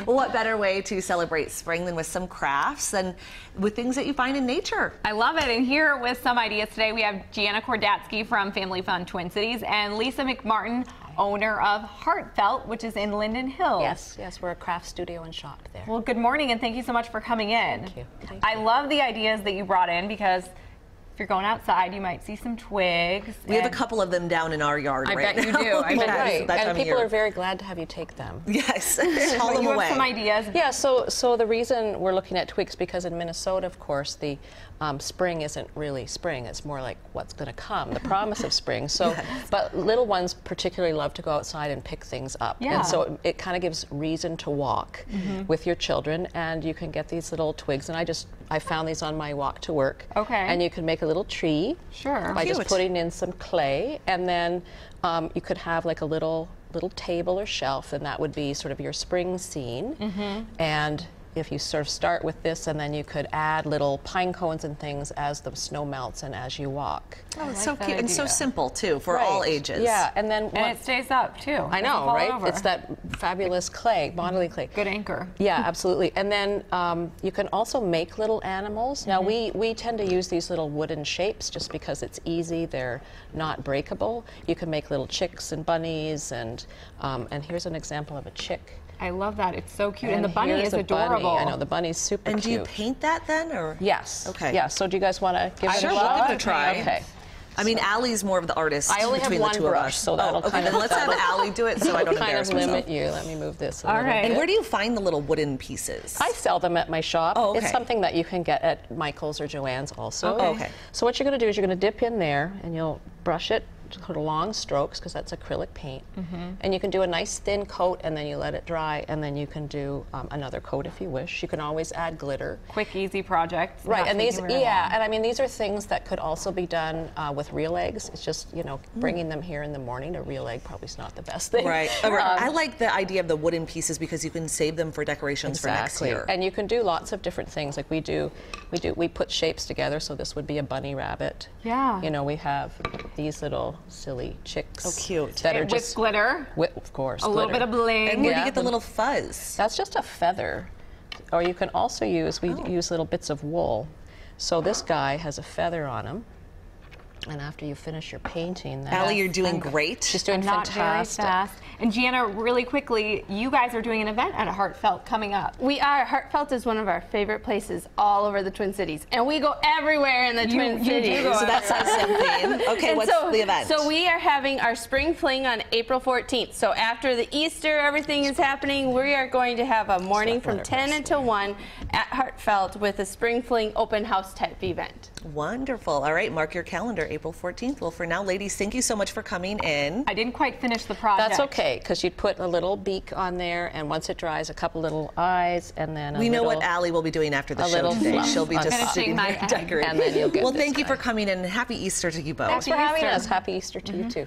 What better way to celebrate spring than with some crafts and with things that you find in nature? I love it. And here with some ideas today, we have Gianna Kordatzky from Family Fun Twin Cities and Lisa MacMartin, owner of Heartfelt, which is in Linden Hills. Yes, we're a craft studio and shop there. Well, good morning, and thank you so much for coming in. Thank you. I love the ideas that you brought in, because if you're going outside, you might see some twigs. We have a couple of them down in our yard right now. I bet you do. I bet Right, you. and people are very glad to have you take them. Yes, haul them You away. have some ideas. Yeah, so the reason we're looking at twigs, because in Minnesota, of course, the spring isn't really spring. It's more like what's going to come, the promise of spring. So, but little ones particularly love to go outside and pick things up. Yeah. And so it kind of gives reason to walk with your children, and you can get these little twigs. And I found these on my walk to work. Okay. And you can make a little tree by just putting in some clay, and then you could have like a little table or shelf, and that would be sort of your spring scene. And if you sort of start with this, and then you could add little pine cones and things as the snow melts and as you walk. Oh, it's so cute and so simple too for all ages. Yeah, and then it stays up too. I know, right? It's that fabulous clay, modeling clay. Good anchor. Yeah, absolutely. And then you can also make little animals. Now we tend to use these little wooden shapes just because it's easy. They're not breakable. You can make little chicks and bunnies, and here's an example of a chick. I love that. It's so cute. And the bunny is adorable. Bunny. I know, the bunny's super cute. And do you paint that then, or? Yes. Okay. Yeah, so do you guys want to give it a shot? Sure, we'll give it a try. Okay. I mean, Allie's more of the artist. I only have between one the two brush, of us. so that'll kind of... Then let's have Allie do it so I don't embarrass myself. limit you. Let me move this a All little right. bit. And where do you find the little wooden pieces? I sell them at my shop. Oh, okay. It's something that you can get at Michael's or Joann's also. Okay. So what you're going to do is you're going to dip in there, and you'll brush it sort of long strokes, because that's acrylic paint. And you can do a nice thin coat, and then you let it dry, and then you can do another coat if you wish. You can always add glitter. Quick, easy projects. Right, and these, and I mean, these are things that could also be done with real eggs. It's just, you know, bringing them here in the morning. A real egg probably is not the best thing. Right. I like the idea of the wooden pieces because you can save them for decorations for next year. And you can do lots of different things. Like we put shapes together. So this would be a bunny rabbit. Yeah. You know, we have these little silly chicks. Oh, cute. That are with glitter. Of course. A little bit of bling. And where do you get the little fuzz? That's just a feather. Or you can also use, we use little bits of wool. So this guy has a feather on him. And after you finish your painting, Allie, you're doing great. She's doing fantastic. Very fast. And Gianna, really quickly, you guys are doing an event at Heartfelt coming up. We are. Heartfelt is one of our favorite places all over the Twin Cities, and we go everywhere in the Twin Cities. So that says something. Okay, what's the event? So we are having our spring fling on April 14th. So after the Easter, everything is happening. We are going to have a morning from 10 until 1 at Heartfelt with a spring fling open house type event. Wonderful. All right, mark your calendar, April 14th. Well, for now, ladies, thank you so much for coming in. I didn't quite finish the project. That's okay, because you'd put a little beak on there, and once it dries, a couple little eyes, and then we know what Allie will be doing after the show today. She'll be just sitting there decorating. And then you'll get well, thank you for coming in, and happy Easter to you both. Thanks for having us. Happy Easter to you, too.